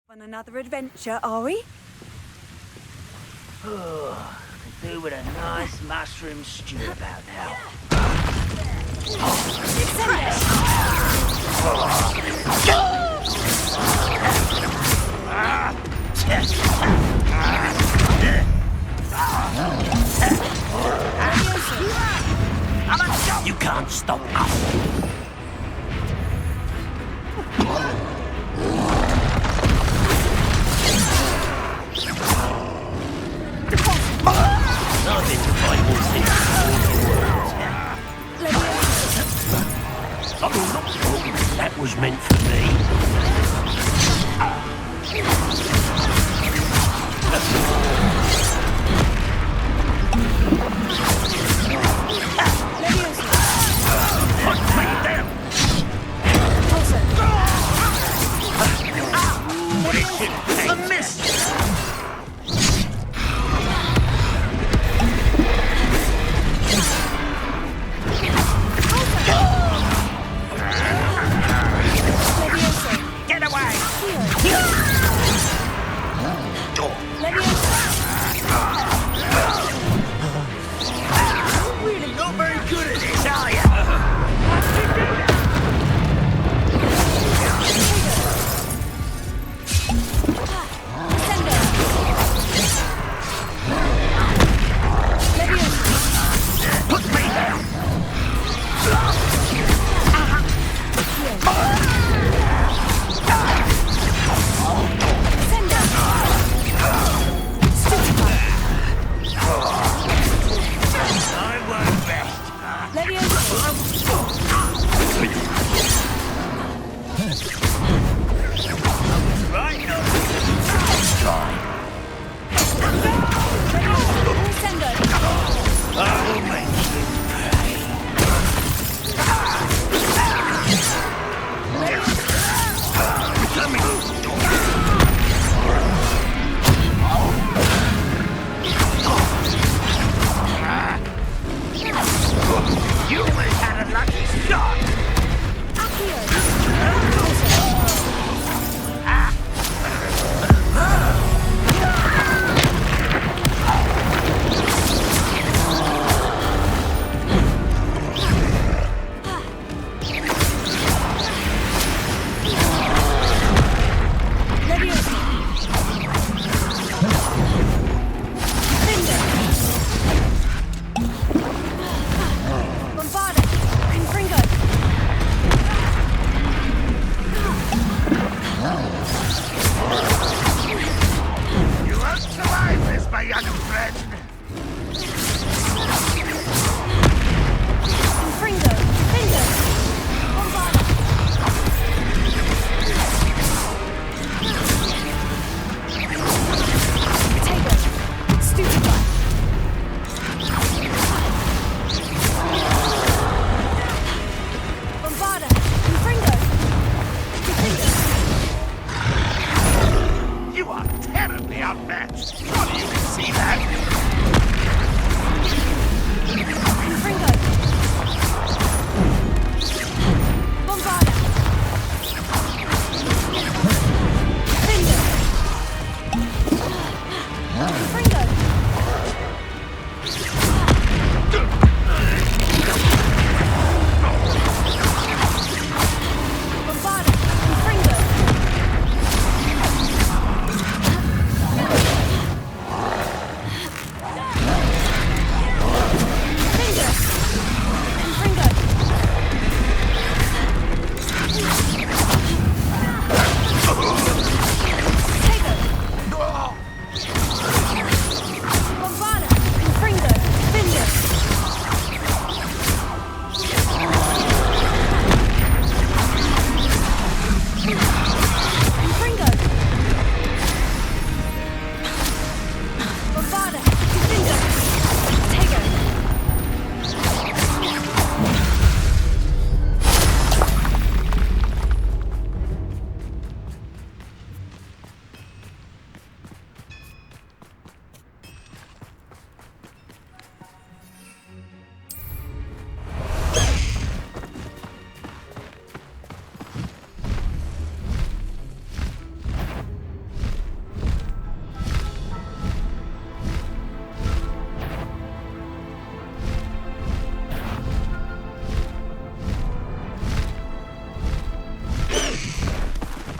On another adventure, are we? Oh, could do with a nice mushroom stew about now. You can't stop us. That was meant for me. Put me down. A miss.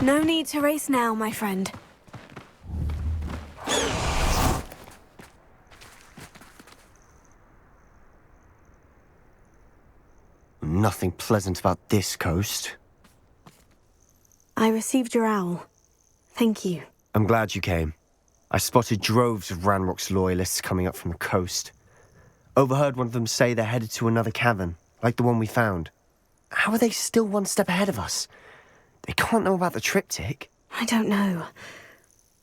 No need to race now, my friend. Nothing pleasant about this coast. I received your owl. Thank you. I'm glad you came. I spotted droves of Ranrock's loyalists coming up from the coast. Overheard one of them say they're headed to another cavern, like the one we found. How are they still one step ahead of us? They can't know about the triptych. I don't know.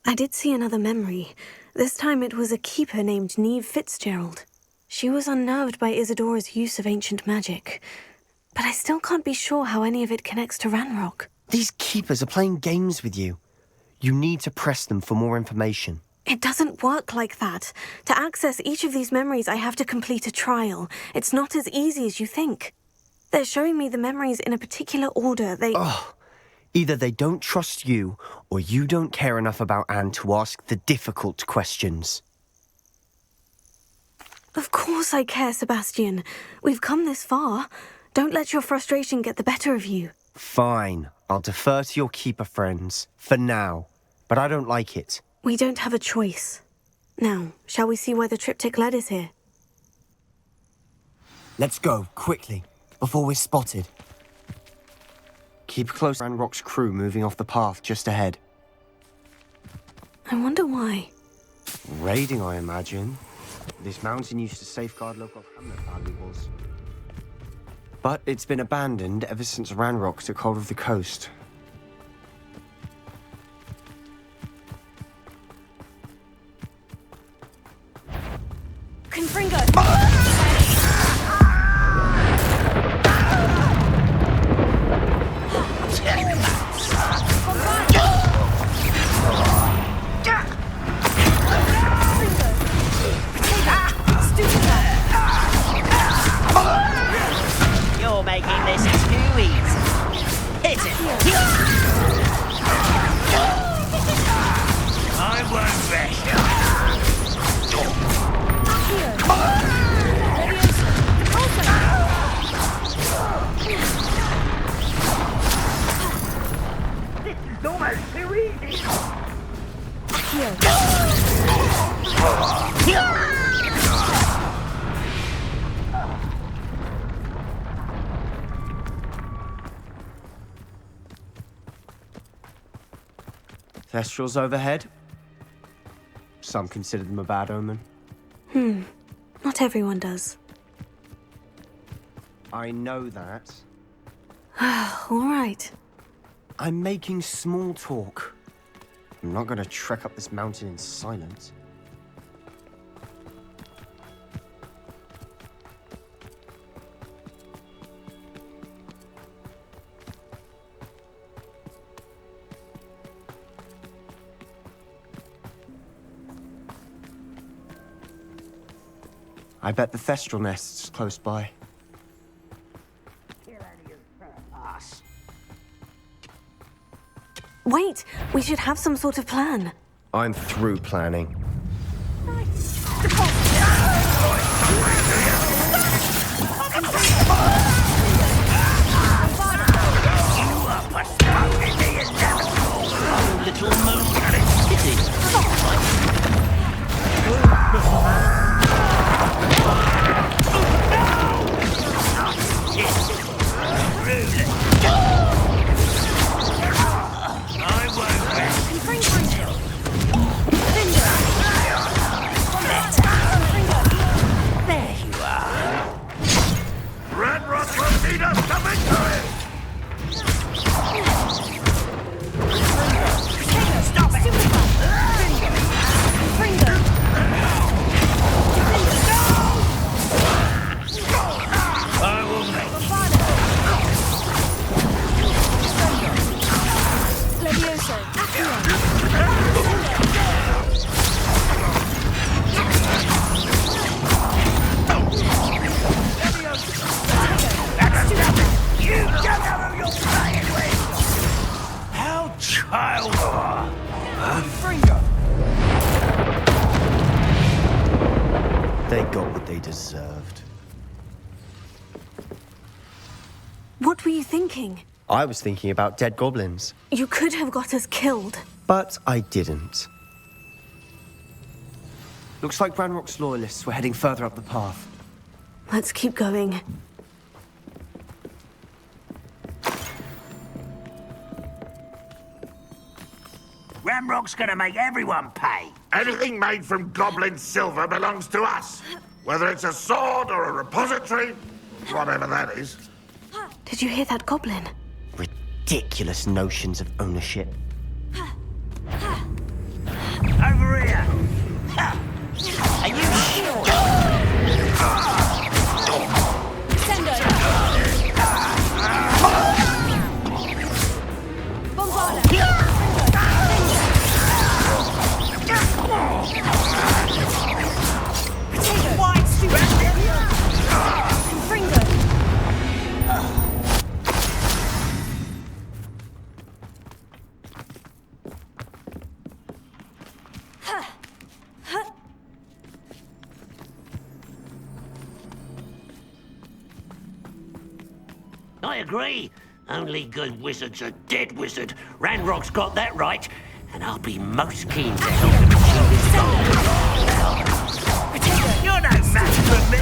I did see another memory. This time it was a keeper named Neve Fitzgerald. She was unnerved by Isadora's use of ancient magic. But I still can't be sure how any of it connects to Ranrock. These keepers are playing games with you. You need to press them for more information. It doesn't work like that. To access each of these memories, I have to complete a trial. It's not as easy as you think. They're showing me the memories in a particular order. Either they don't trust you, or you don't care enough about Anne to ask the difficult questions. Of course I care, Sebastian. We've come this far. Don't let your frustration get the better of you. Fine. I'll defer to your keeper friends, for now. But I don't like it. We don't have a choice. Now, shall we see why the triptych led us here? Let's go, quickly, before we're spotted. Keep close to Ranrock's crew moving off the path just ahead. I wonder why. Raiding, I imagine. This mountain used to safeguard local hamlet valuables. But it's been abandoned ever since Ranrock took hold of the coast. Confringo! You're making this too easy. Hit it. I won't rest. This is almost too easy. Thestrals overhead? Some consider them a bad omen. Not everyone does. I know that. All right. I'm making small talk. I'm not gonna trek up this mountain in silence. I bet the Thestral nest's close by. Wait, we should have some sort of plan. I'm through planning. Little moon city. There you are. Ranrock will lead us to victory! Stop it! I will make you get out of your flying way! How childish! They got what they deserved. What were you thinking? I was thinking about dead goblins. You could have got us killed. But I didn't. Looks like Ranrock's loyalists were heading further up the path. Let's keep going. Ramrock's gonna make everyone pay. Anything made from goblin silver belongs to us. Whether it's a sword or a repository, whatever that is. Did you hear that goblin? Ridiculous notions of ownership. Over here. Are you sure? Sendo! Bombarda! Wide stupid. Fringo! I agree. Only good wizard's a dead wizard. Ranrock's got that right, and I'll be most keen to help him achieve his goal. You're no match for me.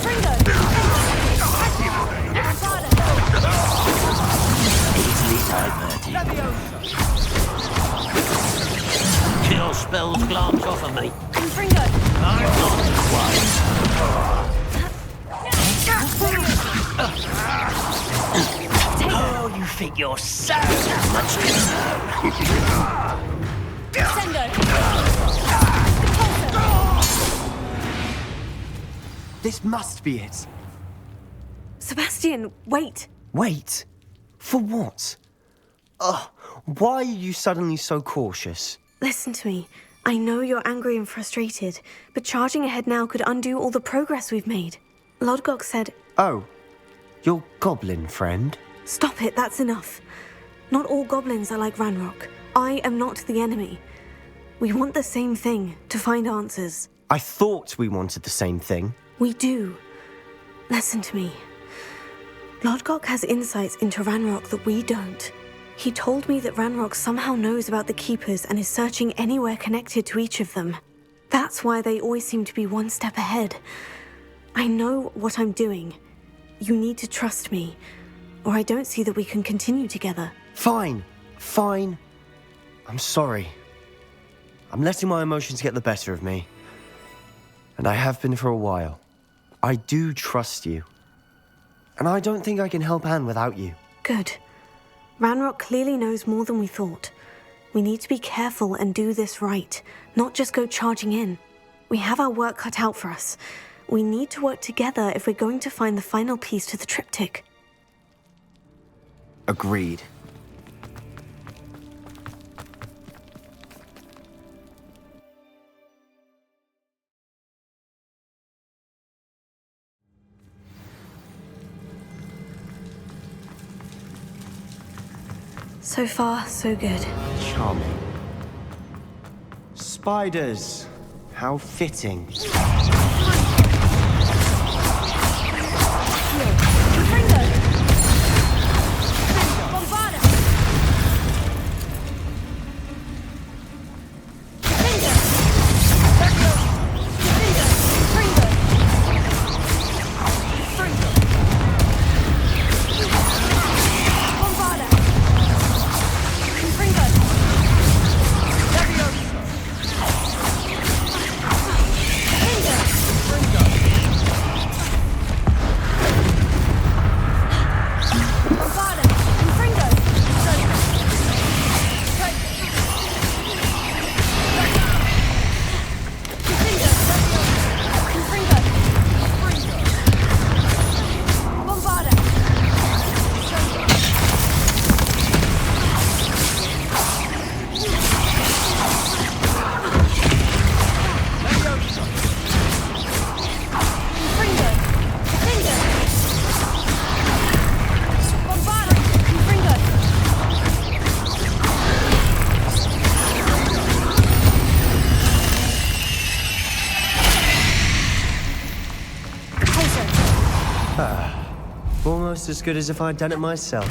Fringo! Easily diverted. Kill spells glance off of me. Fringo! I'm not quite. Oh, you think you're so much to Sendo! This must be it. Sebastian, wait. Wait. For what? Ugh, why are you suddenly so cautious? Listen to me. I know you're angry and frustrated, but charging ahead now could undo all the progress we've made. Lodgok said, Oh, your goblin friend? "Stop it, that's enough. Not all goblins are like Ranrock. I am not the enemy. We want the same thing, to find answers. I thought we wanted the same thing. We do. Listen to me. Lodgok has insights into Ranrock that we don't. He told me that Ranrock somehow knows about the Keepers and is searching anywhere connected to each of them. That's why they always seem to be one step ahead. I know what I'm doing. You need to trust me, or I don't see that we can continue together." Fine. I'm sorry. I'm letting my emotions get the better of me. And I have been for a while. I do trust you. And I don't think I can help Anne without you. Good. Ranrock clearly knows more than we thought. We need to be careful and do this right, not just go charging in. We have our work cut out for us. We need to work together if we're going to find the final piece to the triptych. Agreed. So far, so good. Charming. Spiders. How fitting. Fringo! Bombarda! Fringo! Fringo! Fringo! Bombarda! Fringo! Fringo! Almost as good as if I'd done it myself.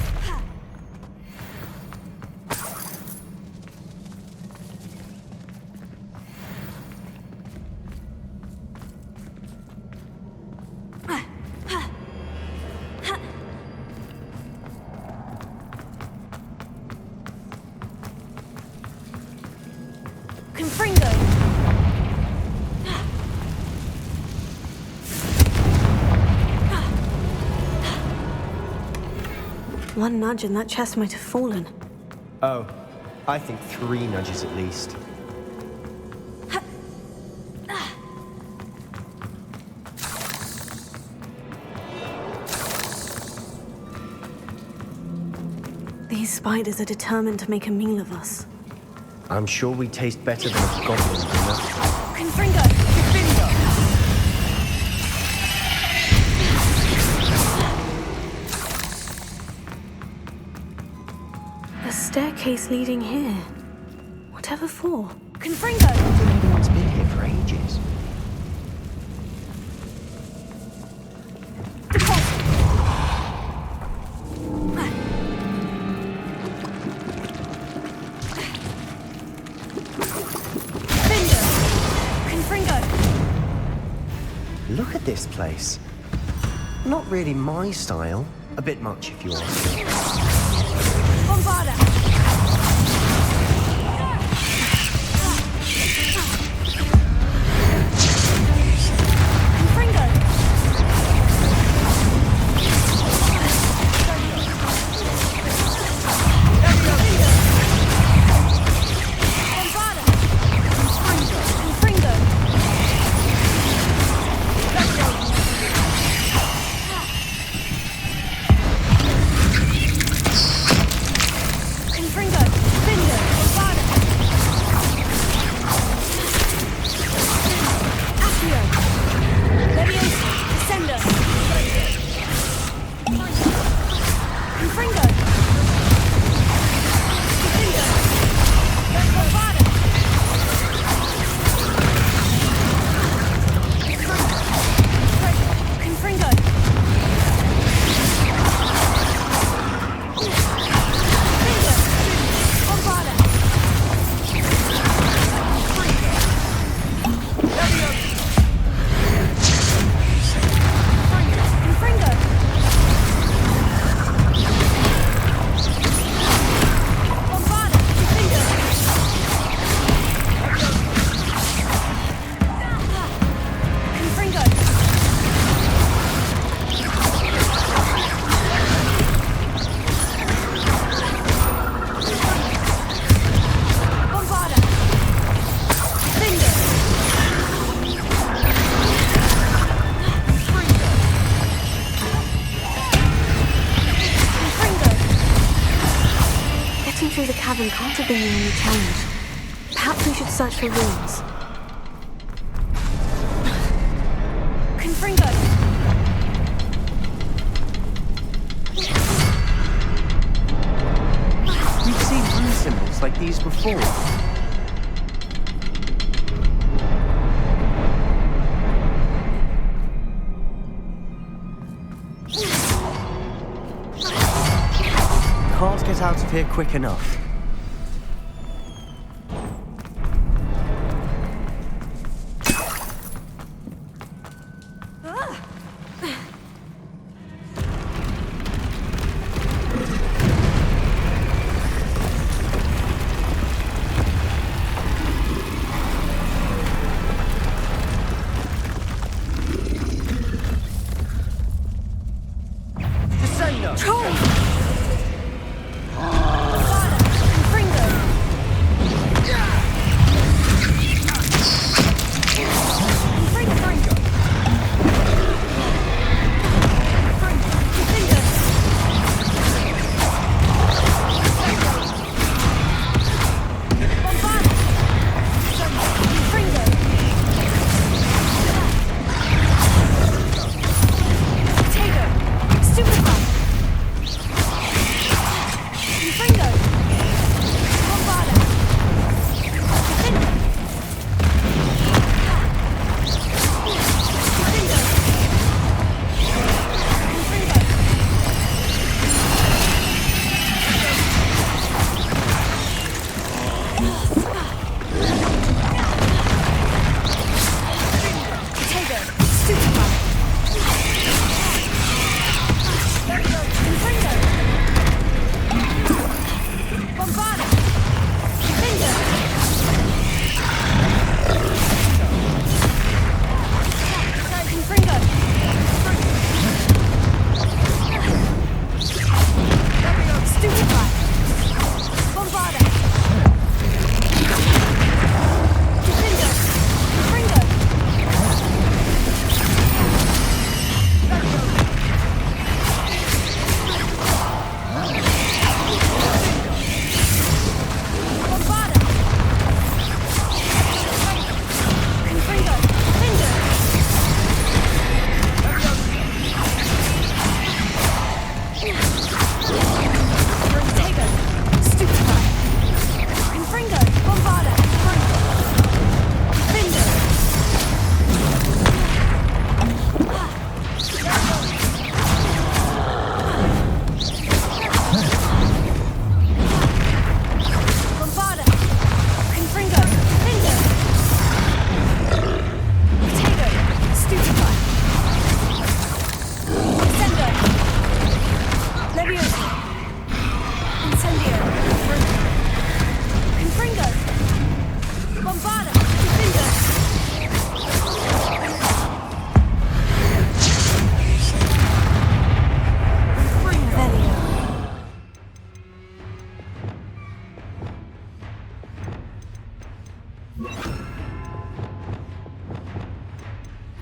Confringo. One nudge and that chest might have fallen. Oh, I think 3 nudges at least. These spiders are determined to make a meal of us. I'm sure we taste better than a goblin dinner. Confringo. Confringo. A staircase leading here. Whatever for? Confringo. Everyone's been here for ages. Look at this place. Not really my style. A bit much, if you ask me. Bombarda. Confringo. Bombarda. Confringo. Confringo. Finger. Bombarda. Accio. Leviosa. Descender. Confringo. Finger. Bombarda. Confringo. Finger. Bombarda. Confringo. Bombarda. Finger. Confringo. Bombarda. Finger. Confringo. Getting through the cavern can't have been the only challenge. Perhaps we should search for ruins. Confringo. We've seen rune symbols like these before. Can't get out of here quick enough. Descender! Bombarda.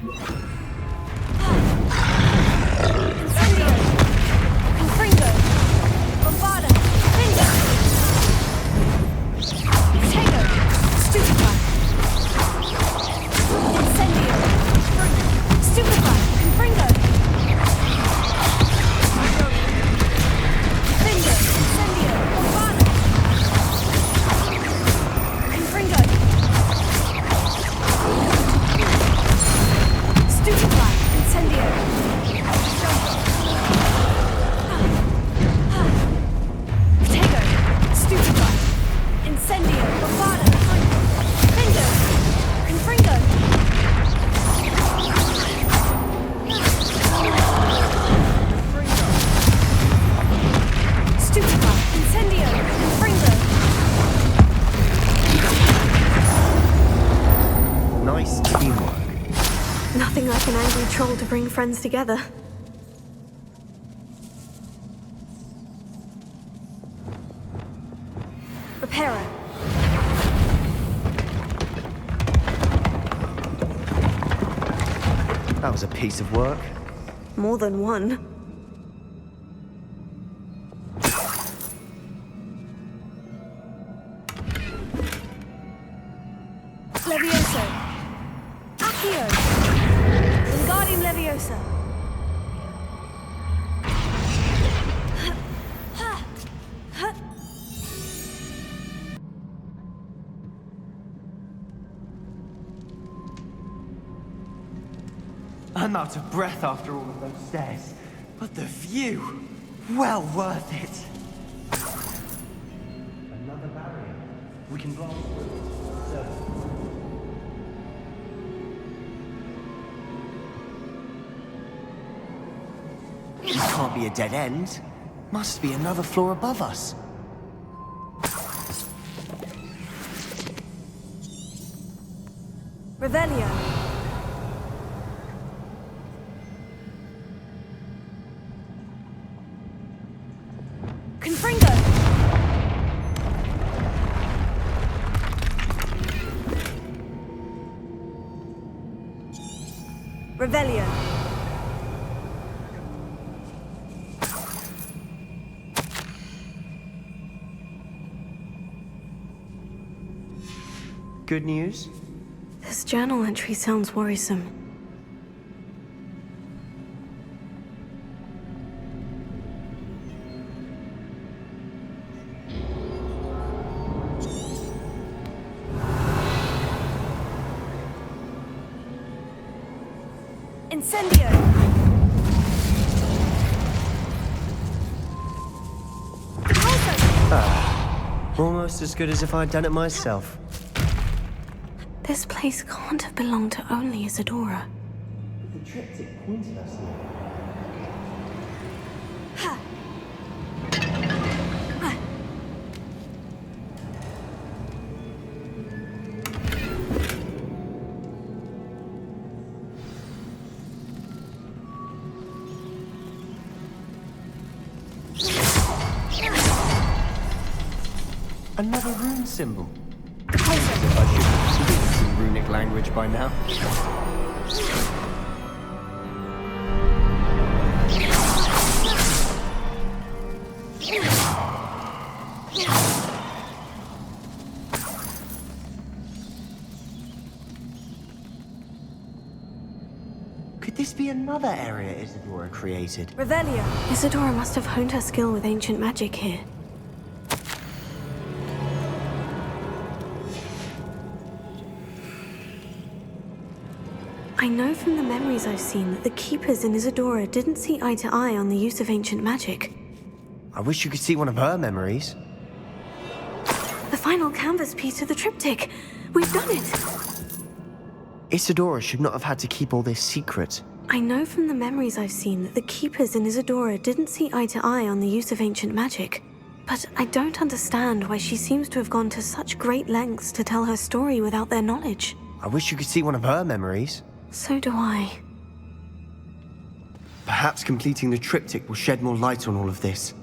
Incendio! Confringo! Bombada! Finger! Potato! Stupefy! Incendio! Stupefy! Confringo! Finger! Incendio! Bombada! Confringo! Stupefy! Incendio! Potato! Stupefy! Incendio! Bombada! Finger! Confringo! Stupefy! Incendio! Confringo! Nice teamwork. Nothing like an angry troll to bring friends together. Reparo! That was a piece of work. More than one. Levioso! Accio! Wingardium Leviosa! I'm out of breath after all of those stairs. But the view, well worth it. Another barrier. We can blast through it. This can't be a dead end. Must be another floor above us. Revelio! Confringo! Revelio! Good news? This journal entry sounds worrisome. Incendio! Almost as good as if I'd done it myself. This place can't have belonged to only Isadora. The triptych pointed us here. Another rune symbol. I should speak some runic language by now. Could this be another area Isadora created? Revelio! Isadora must have honed her skill with ancient magic here. I know from the memories I've seen that the Keepers in Isadora didn't see eye to eye on the use of ancient magic. I wish you could see one of her memories. The final canvas piece of the triptych! We've done it! Isadora should not have had to keep all this secret. I know from the memories I've seen that the Keepers in Isadora didn't see eye to eye on the use of ancient magic. But I don't understand why she seems to have gone to such great lengths to tell her story without their knowledge. I wish you could see one of her memories. So do I. Perhaps completing the triptych will shed more light on all of this.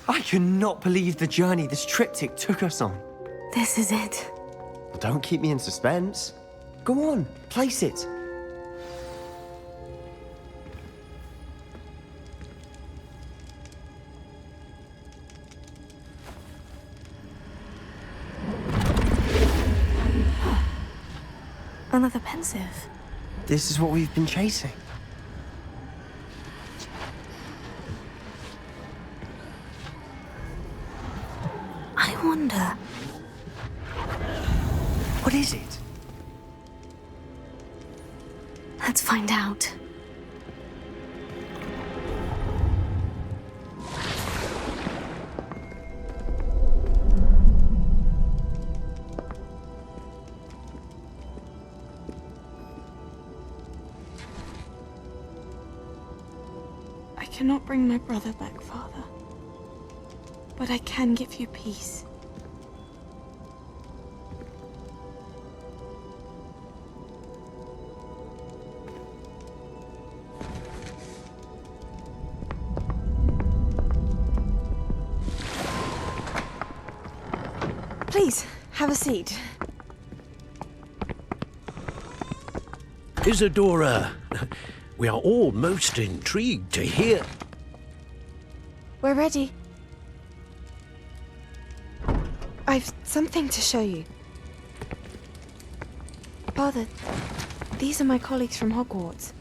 I cannot believe the journey this triptych took us on. This is it. Well, don't keep me in suspense. Go on, place it. Another pensive. This is what we've been chasing. I wonder. What is it? Let's find out. I cannot bring my brother back, Father. But I can give you peace. Please, have a seat. Isadora, we are all most intrigued to hear. We're ready. I've something to show you. Father, these are my colleagues from Hogwarts.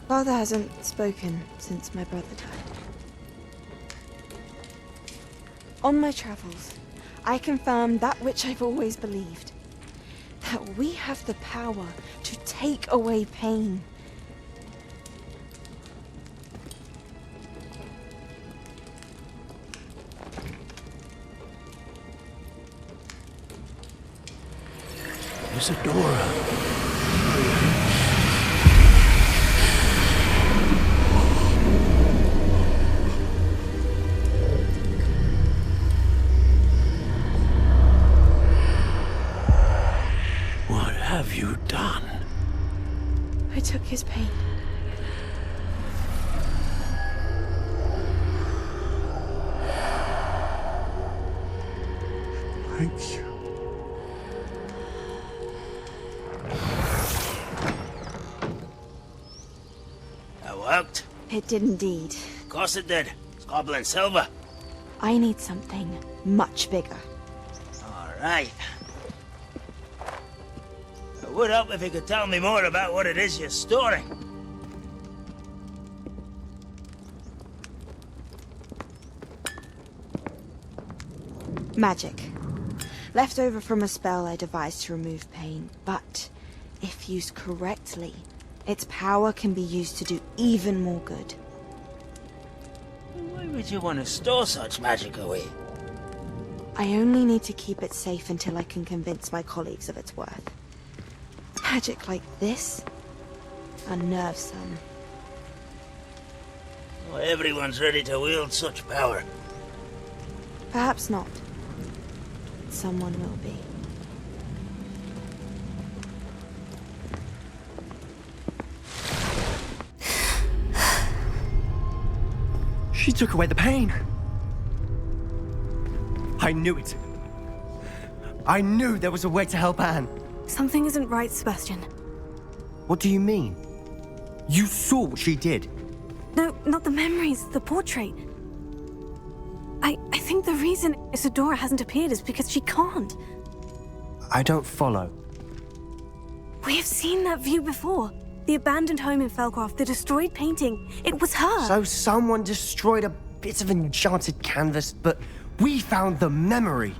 Father hasn't spoken since my brother died. On my travels, I confirmed that which I've always believed. That we have the power to take away pain. Isadora. What have you done? I took his pain. Thank you. That worked. It did indeed. Of course it did. It's goblin silver. I need something much bigger. All right. It would help if you could tell me more about what it is you're storing. Magic. Left over from a spell I devised to remove pain, but if used correctly, its power can be used to do even more good. Why would you want to store such magic away? I only need to keep it safe until I can convince my colleagues of its worth. Magic like this unnerves some. Not everyone's ready to wield such power. Perhaps not. Someone will be. She took away the pain. I knew it. I knew there was a way to help Anne. Something isn't right, Sebastian. What do you mean? You saw what she did. No, not the memories, the portrait. I think the reason Isadora hasn't appeared is because she can't. I don't follow. We have seen that view before. The abandoned home in Felcroft, the destroyed painting. It was her. So someone destroyed a bit of enchanted canvas, but we found the memory.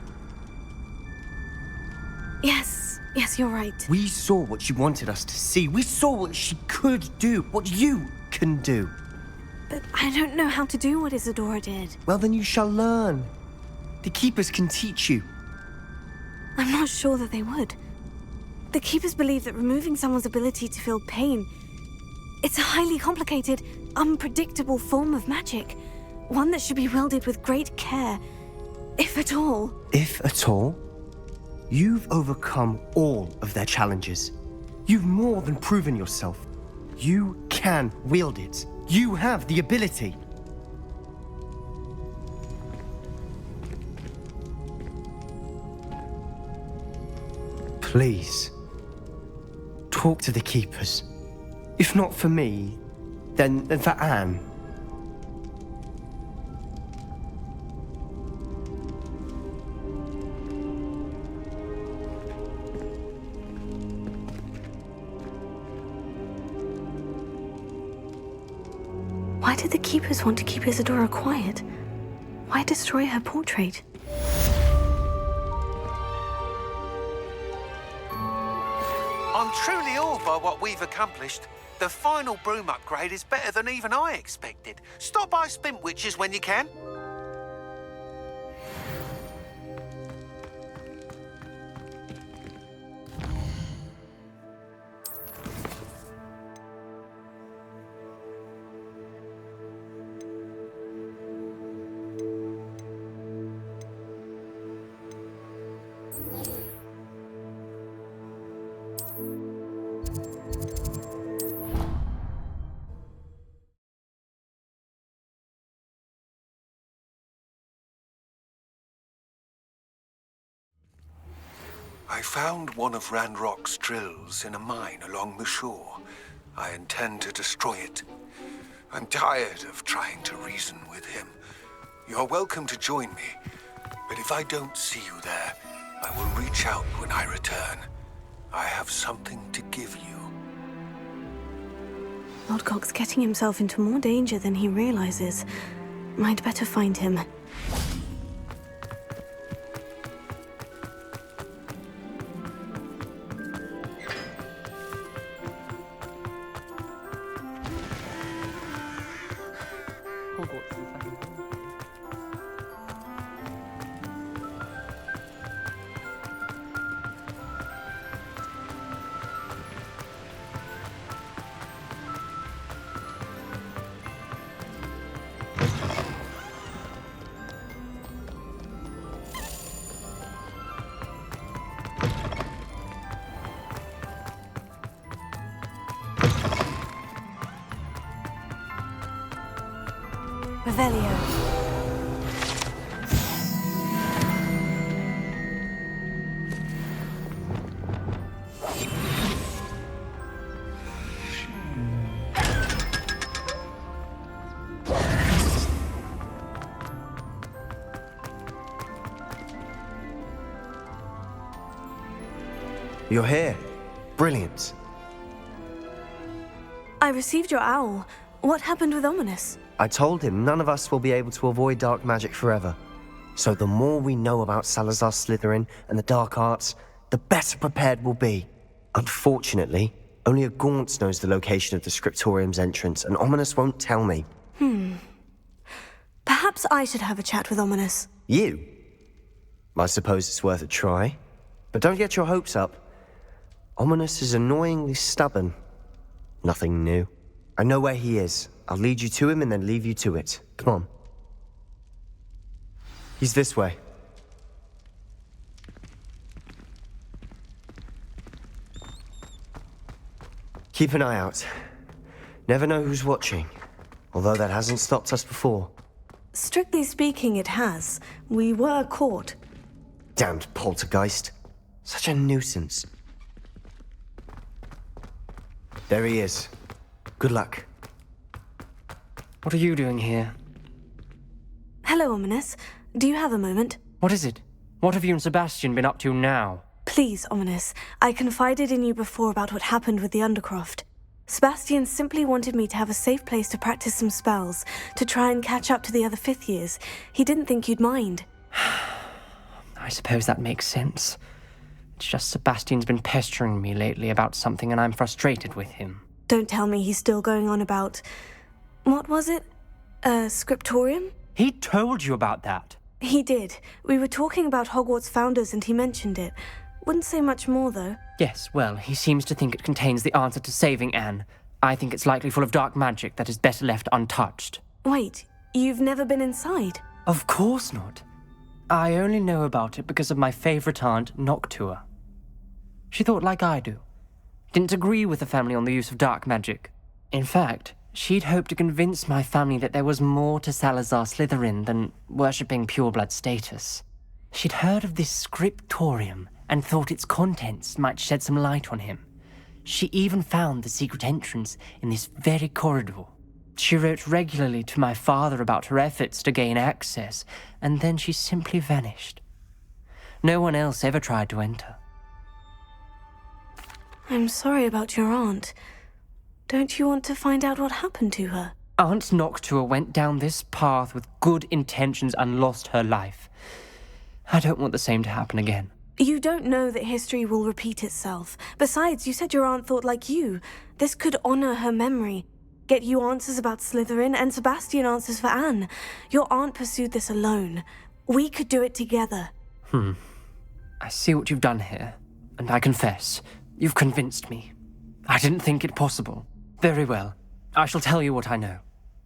Yes, you're right. We saw what she wanted us to see. We saw what she could do, what you can do. But I don't know how to do what Isadora did. Well, then you shall learn. The Keepers can teach you. I'm not sure that they would. The Keepers believe that removing someone's ability to feel pain, it's a highly complicated, unpredictable form of magic. One that should be wielded with great care, if at all. If at all? You've overcome all of their challenges. You've more than proven yourself. You can wield it. You have the ability. Please, talk to the Keepers. If not for me, then for Anne. Why did the Keepers want to keep Isadora quiet? Why destroy her portrait? I'm truly awed by what we've accomplished. The final broom upgrade is better than even I expected. Stop by Spintwitches when you can. I found one of Ranrock's drills in a mine along the shore. I intend to destroy it. I'm tired of trying to reason with him. You're welcome to join me, but if I don't see you there, I will reach out when I return. I have something to give you. Lodgok's getting himself into more danger than he realizes. Might better find him. Hogwarts is fucking cool. Revelio. You're here. Brilliant. I received your owl. What happened with Ominous? I told him none of us will be able to avoid dark magic forever. So the more we know about Salazar Slytherin and the dark arts, the better prepared we'll be. Unfortunately, only a Gaunt knows the location of the Scriptorium's entrance, and Ominous won't tell me. Perhaps I should have a chat with Ominous. You? I suppose it's worth a try. But don't get your hopes up. Ominous is annoyingly stubborn. Nothing new. I know where he is. I'll lead you to him and then leave you to it. Come on. He's this way. Keep an eye out. Never know who's watching. Although that hasn't stopped us before. Strictly speaking, it has. We were caught. Damned poltergeist. Such a nuisance. There he is. Good luck. What are you doing here? Hello, Ominous. Do you have a moment? What is it? What have you and Sebastian been up to now? Please, Ominous. I confided in you before about what happened with the Undercroft. Sebastian simply wanted me to have a safe place to practice some spells, to try and catch up to the other fifth years. He didn't think you'd mind. I suppose that makes sense. It's just Sebastian's been pestering me lately about something and I'm frustrated with him. Don't tell me he's still going on about... What was it? Scriptorium? He told you about that? He did. We were talking about Hogwarts founders and he mentioned it. Wouldn't say much more, though. Yes, well, he seems to think it contains the answer to saving Anne. I think it's likely full of dark magic that is better left untouched. Wait, you've never been inside? Of course not. I only know about it because of my favorite aunt, Noctua. She thought like I do. Didn't agree with the family on the use of dark magic. In fact, She'd hoped to convince my family that there was more to Salazar Slytherin than worshipping pureblood status. She'd heard of this scriptorium and thought its contents might shed some light on him. She even found the secret entrance in this very corridor. She wrote regularly to my father about her efforts to gain access, and then she simply vanished. No one else ever tried to enter. I'm sorry about your aunt. Don't you want to find out what happened to her? Aunt Noctua went down this path with good intentions and lost her life. I don't want the same to happen again. You don't know that history will repeat itself. Besides, you said your aunt thought like you. This could honor her memory. Get you answers about Slytherin, and Sebastian answers for Anne. Your aunt pursued this alone. We could do it together. I see what you've done here, and I confess, you've convinced me. I didn't think it possible. Very well. I shall tell you what I know.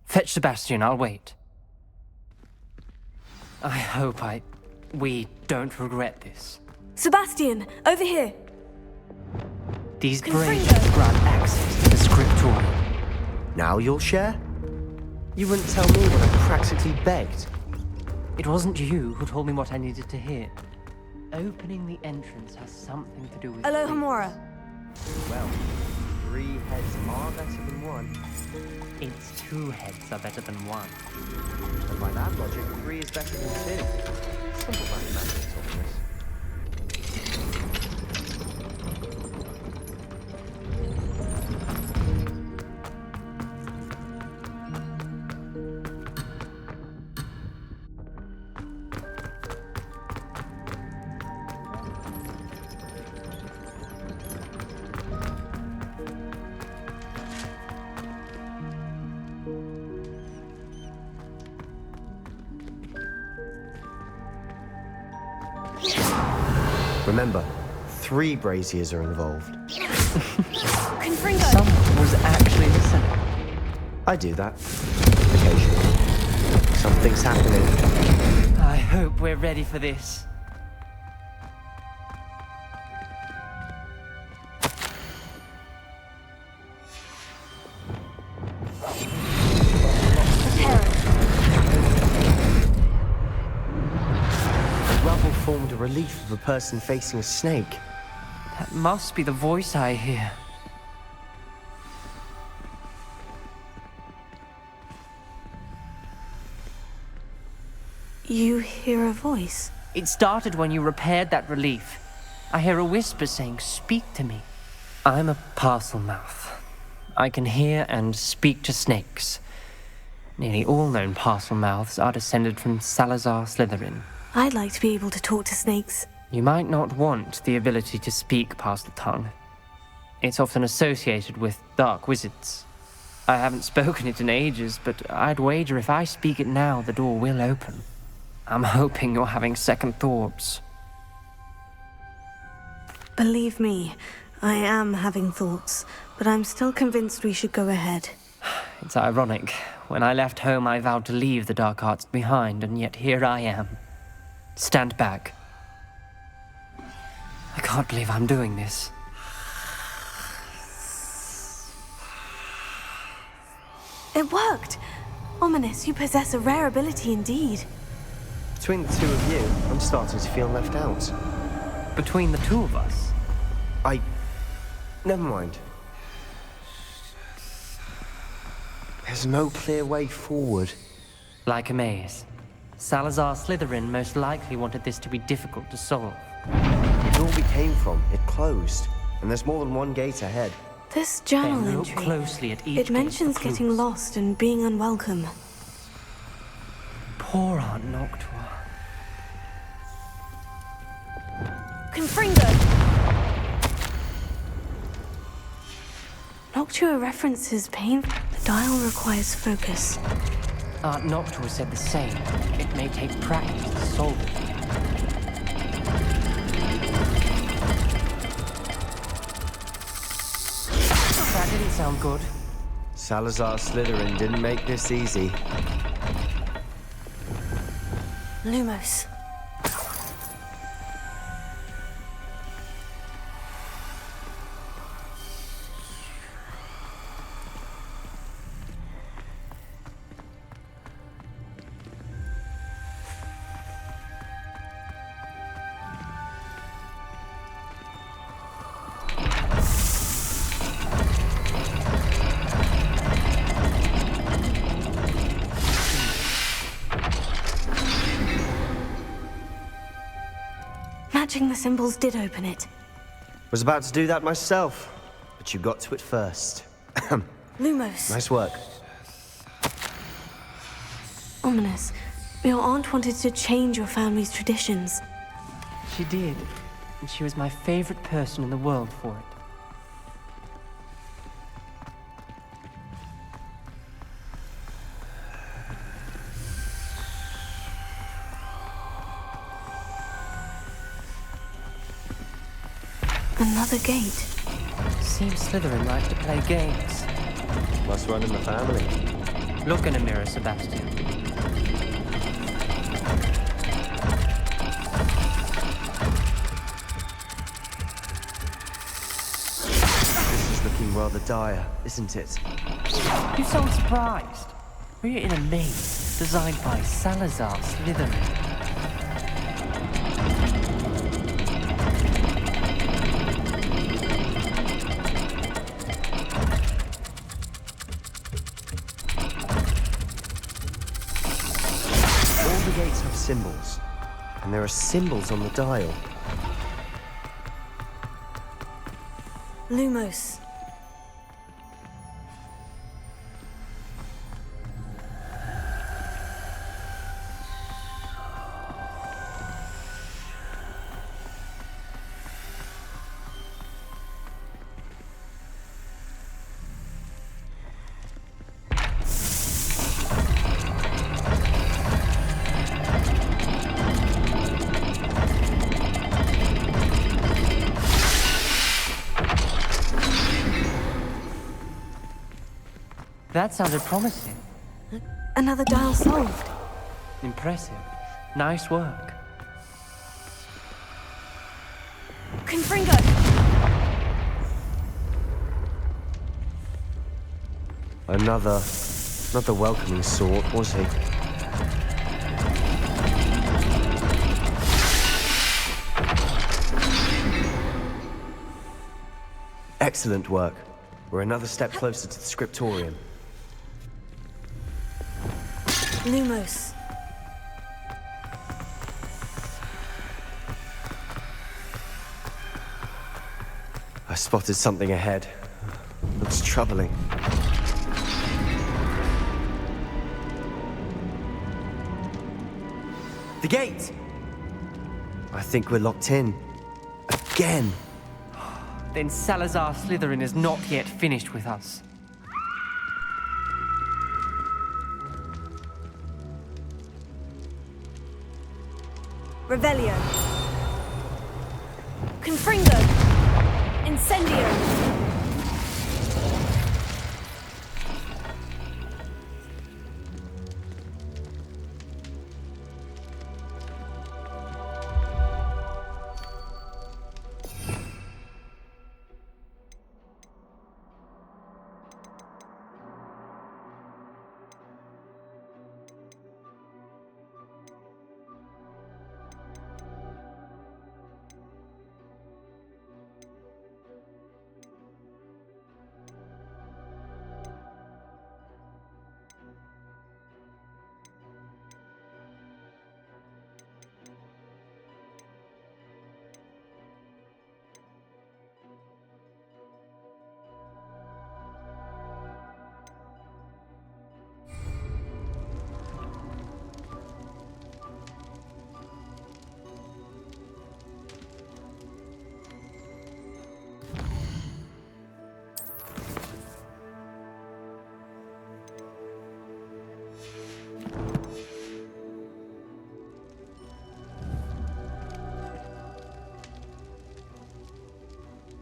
Fetch Sebastian, I'll wait. I hope we don't regret this. Sebastian, over here. These Confringo. braziers grant access to the scriptorium. Now you'll share? You wouldn't tell me when I practically begged. It wasn't you who told me what I needed to hear. Opening the entrance has something to do with... Alohomora. Well, 3 heads are better than 1. It's 2 heads are better than 1. And by that logic, 3 is better than 2. Simple mathematics, of course. Remember, 3 braziers are involved. Confringo. Someone was actually listening. I do that. Occasionally. Something's happening. I hope we're ready for this. Rubble formed a relief of a person facing a snake. That must be the voice I hear. You hear a voice? It started when you repaired that relief. I hear a whisper saying, "Speak to me." I'm a parcel mouth. I can hear and speak to snakes. Nearly all known parcel mouths are descended from Salazar Slytherin. I'd like to be able to talk to snakes. You might not want the ability to speak past the tongue. It's often associated with dark wizards. I haven't spoken it in ages, but I'd wager if I speak it now, the door will open. I'm hoping you're having second thoughts. Believe me, I am having thoughts, but I'm still convinced we should go ahead. It's ironic. When I left home, I vowed to leave the dark arts behind, and yet here I am. Stand back. I can't believe I'm doing this. It worked! Ominous, you possess a rare ability indeed. Between the 2 of you, I'm starting to feel left out. Between the 2 of us? Never mind. There's no clear way forward. Like a maze. Salazar Slytherin most likely wanted this to be difficult to solve. The door we came from, it closed. And there's more than 1 gate ahead. This journal Then look entry, closely at each it gate mentions for getting clues. lost and being unwelcome. Poor Aunt Noctua. Confringo! Noctua references pain. The dial requires focus. Aunt Noctua said the same. It may take practice to solve it. That didn't sound good. Salazar Slytherin didn't make this easy. Lumos. Matching the symbols did open it. Was about to do that myself, but you got to it first. Lumos. Nice work. Ominous. Your aunt wanted to change your family's traditions. She did, and she was my favorite person in the world for it. Another gate. Seems Slytherin likes to play games. Must run in the family. Look in a mirror, Sebastian. This is looking rather dire, isn't it? You sound surprised. We're in a maze designed by Salazar Slytherin. Symbols. And there are symbols on the dial. Lumos. That sounded promising. Another dial solved. Impressive. Nice work. Confringo! Another, not the welcoming sort, was he? Excellent work. We're another step closer to the scriptorium. Lumos. I spotted something ahead. Looks troubling. The gate! I think we're locked in. Again! Then Salazar Slytherin is not yet finished with us. Revelio. Confringo. Incendio.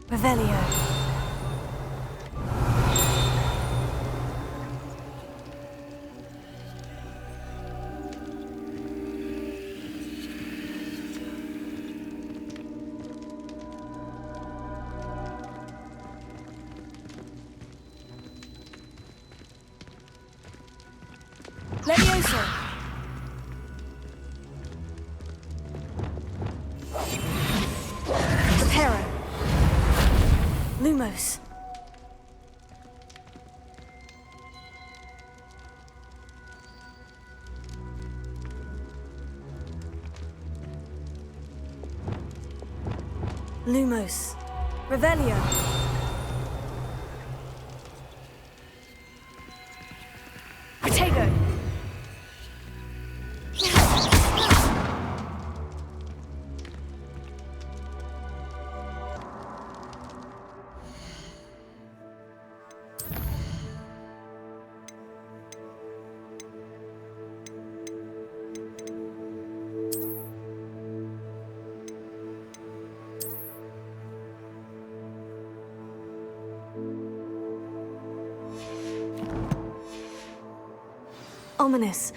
Revelio. Levioso. Reparo. Lumos. Lumos. Revelio. Protego. Ominous.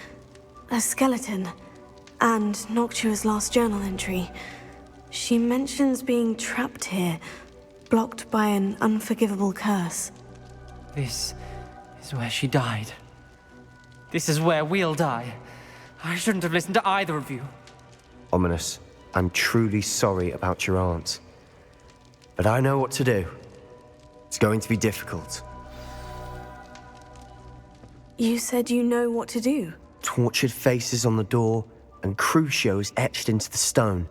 A skeleton. And Noctua's last journal entry. She mentions being trapped here, blocked by an unforgivable curse. This is where she died. This is where we'll die. I shouldn't have listened to either of you. Ominous, I'm truly sorry about your aunt. But I know what to do. It's going to be difficult. You said you know what to do. Tortured faces on the door, and Crucios etched into the stone.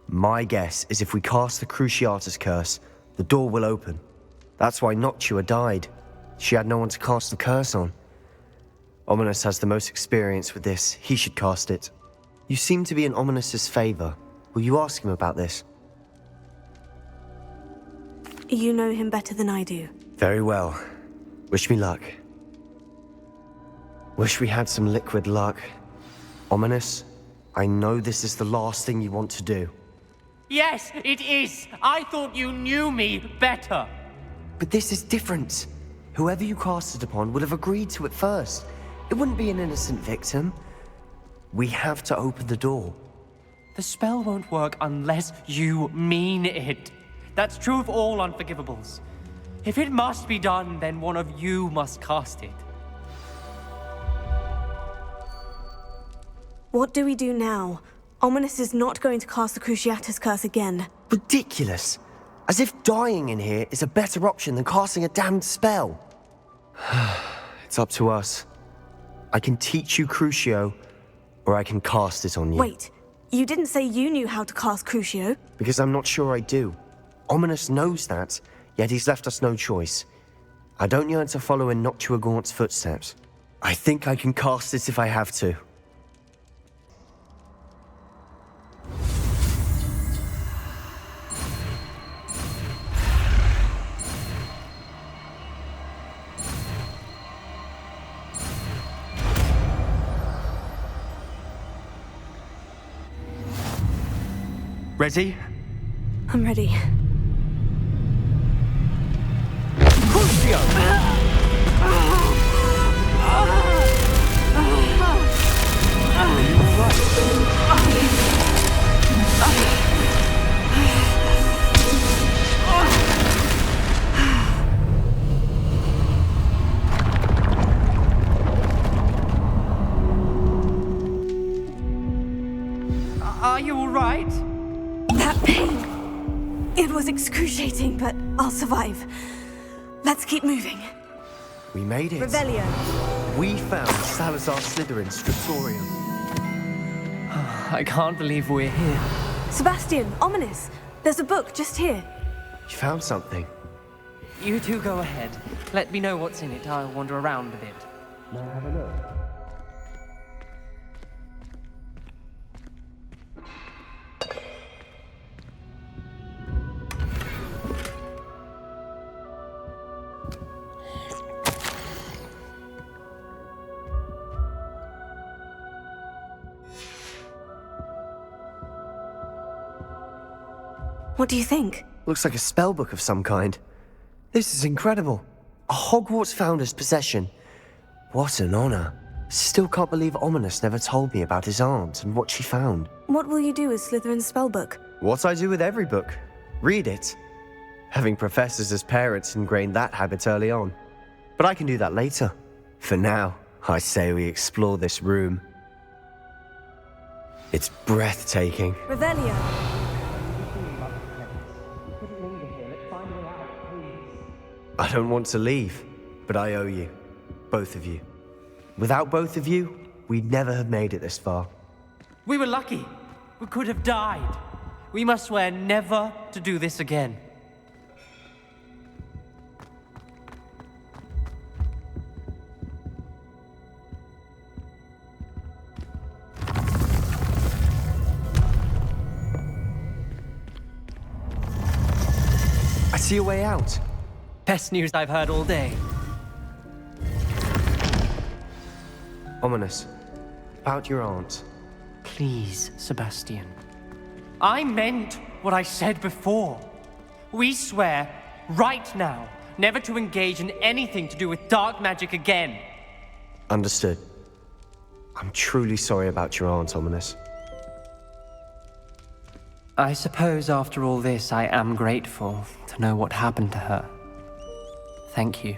My guess is if we cast the Cruciatus curse, the door will open. That's why Noctua died. She had no one to cast the curse on. Ominous has the most experience with this. He should cast it. You seem to be in Ominous's favor. Will you ask him about this? You know him better than I do. Very well. Wish me luck. Wish we had some liquid luck. Ominous, I know this is the last thing you want to do. Yes, it is. I thought you knew me better. But this is different. Whoever you cast it upon would have agreed to it first. It wouldn't be an innocent victim. We have to open the door. The spell won't work unless you mean it. That's true of all unforgivables. If it must be done, then one of you must cast it. What do we do now? Ominous is not going to cast the Cruciatus curse again. Ridiculous. As if dying in here is a better option than casting a damned spell. It's up to us. I can teach you Crucio, or I can cast it on you. Wait, you didn't say you knew how to cast Crucio? Because I'm not sure I do. Ominous knows that, yet he's left us no choice. I don't yearn to follow in Noctua Gaunt's footsteps. I think I can cast it if I have to. Ready? I'm ready. Are you all right? That pain. It was excruciating, but I'll survive. Let's keep moving. We made it. Revelio. We found Salazar Slytherin's scriptorium. I can't believe we're here. Sebastian, Ominous. There's a book just here. You found something. You two go ahead. Let me know what's in it. I'll wander around a bit. May I have a look? What do you think? Looks like a spellbook of some kind. This is incredible. A Hogwarts founder's possession. What an honor. Still can't believe Ominous never told me about his aunt and what she found. What will you do with Slytherin's spellbook? What I do with every book. Read it. Having professors as parents ingrained that habit early on. But I can do that later. For now, I say we explore this room. It's breathtaking. Revelio. I don't want to leave, but I owe you. Both of you. Without both of you, we'd never have made it this far. We were lucky. We could have died. We must swear never to do this again. I see a way out. Best news I've heard all day. Ominous. About your aunt. Please, Sebastian. I meant what I said before. We swear, right now, never to engage in anything to do with dark magic again. Understood. I'm truly sorry about your aunt, Ominous. I suppose after all this, I am grateful to know what happened to her. Thank you.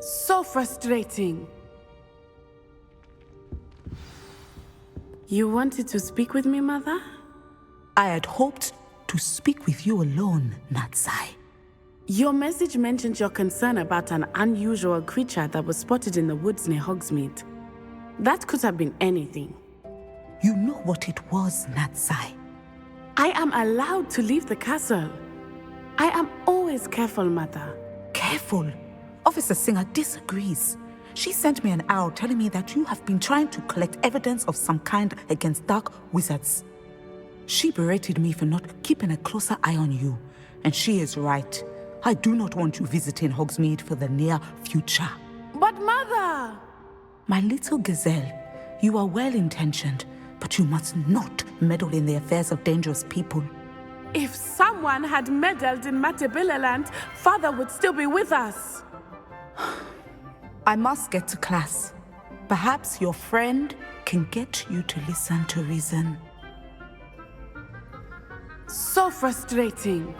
So frustrating. You wanted to speak with me, Mother? I had hoped to speak with you alone, Natsai. Your message mentioned your concern about an unusual creature that was spotted in the woods near Hogsmeade. That could have been anything. You know what it was, Natsai. I am allowed to leave the castle. I am always careful, Mother. Careful? Officer Singer disagrees. She sent me an owl telling me that you have been trying to collect evidence of some kind against dark wizards. She berated me for not keeping a closer eye on you, and she is right. I do not want you visiting Hogsmeade for the near future. But Mother! My little gazelle, you are well-intentioned, but you must not meddle in the affairs of dangerous people. If someone had meddled in Matabeleland, Father would still be with us. I must get to class. Perhaps your friend can get you to listen to reason. So frustrating.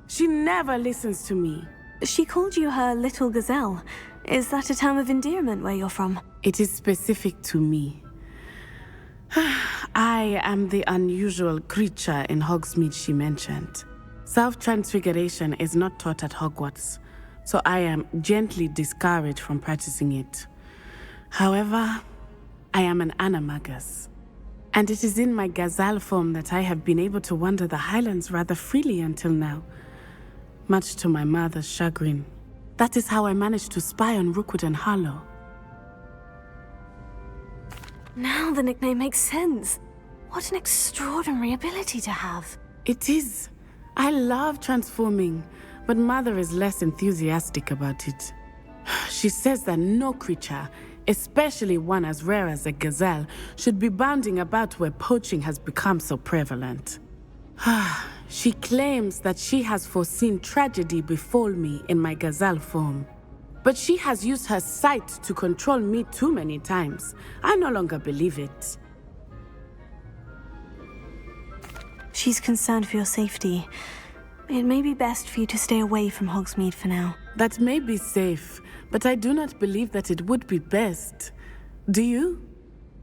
She never listens to me. She called you her little gazelle. Is that a term of endearment where you're from? It is specific to me. I am the unusual creature in Hogsmeade she mentioned. Self-transfiguration is not taught at Hogwarts, so I am gently discouraged from practicing it. However, I am an animagus, and it is in my gazelle form that I have been able to wander the Highlands rather freely until now, much to my mother's chagrin. That is how I managed to spy on Rookwood and Harlow. Now the nickname makes sense. What an extraordinary ability to have. It is. I love transforming, but Mother is less enthusiastic about it. She says that no creature, especially one as rare as a gazelle, should be bounding about where poaching has become so prevalent. She claims that she has foreseen tragedy befall me in my gazelle form. But she has used her sight to control me too many times. I no longer believe it. She's concerned for your safety. It may be best for you to stay away from Hogsmeade for now. That may be safe, but I do not believe that it would be best. Do you?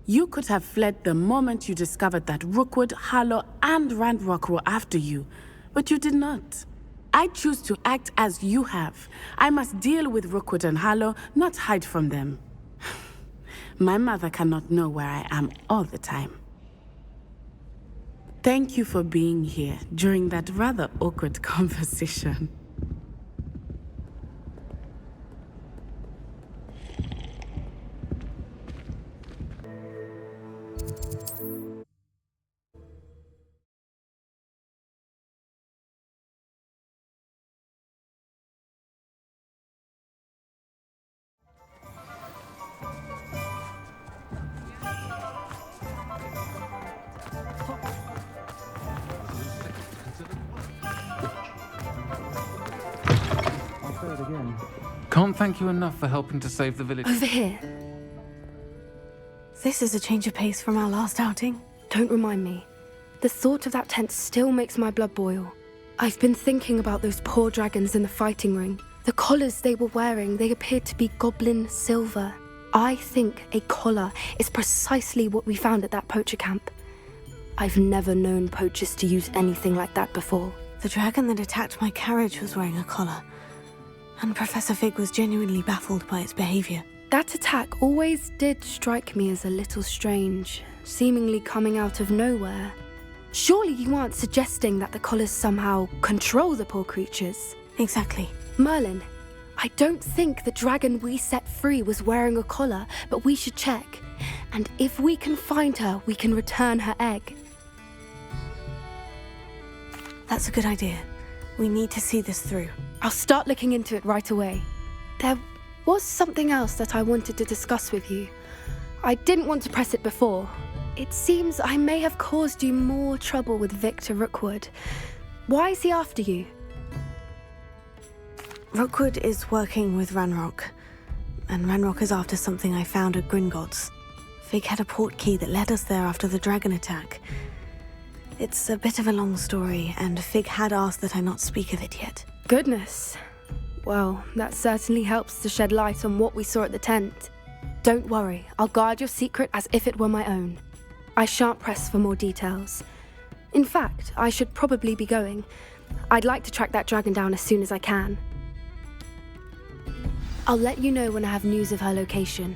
You could have fled the moment you discovered that Rookwood, Harlow, and Ranrock were after you, but you did not. I choose to act as you have. I must deal with Rookwood and Harlow, not hide from them. My mother cannot know where I am all the time. Thank you for being here during that rather awkward conversation. Can't thank you enough for helping to save the village. Over here. This is a change of pace from our last outing. Don't remind me. The thought of that tent still makes my blood boil. I've been thinking about those poor dragons in the fighting ring. The collars they were wearing, they appeared to be goblin silver. I think a collar is precisely what we found at that poacher camp. I've never known poachers to use anything like that before. The dragon that attacked my carriage was wearing a collar, and Professor Fig was genuinely baffled by its behavior. That attack always did strike me as a little strange, seemingly coming out of nowhere. Surely you aren't suggesting that the collars somehow control the poor creatures? Exactly. Merlin, I don't think the dragon we set free was wearing a collar, but we should check. And if we can find her, we can return her egg. That's a good idea. We need to see this through. I'll start looking into it right away. There was something else that I wanted to discuss with you. I didn't want to press it before. It seems I may have caused you more trouble with Victor Rookwood. Why is he after you? Rookwood is working with Ranrock, and Ranrock is after something I found at Gringotts. Fig had a port key that led us there after the dragon attack. It's a bit of a long story, and Fig had asked that I not speak of it yet. Goodness. Well, that certainly helps to shed light on what we saw at the tent. Don't worry, I'll guard your secret as if it were my own. I shan't press for more details. In fact, I should probably be going. I'd like to track that dragon down as soon as I can. I'll let you know when I have news of her location.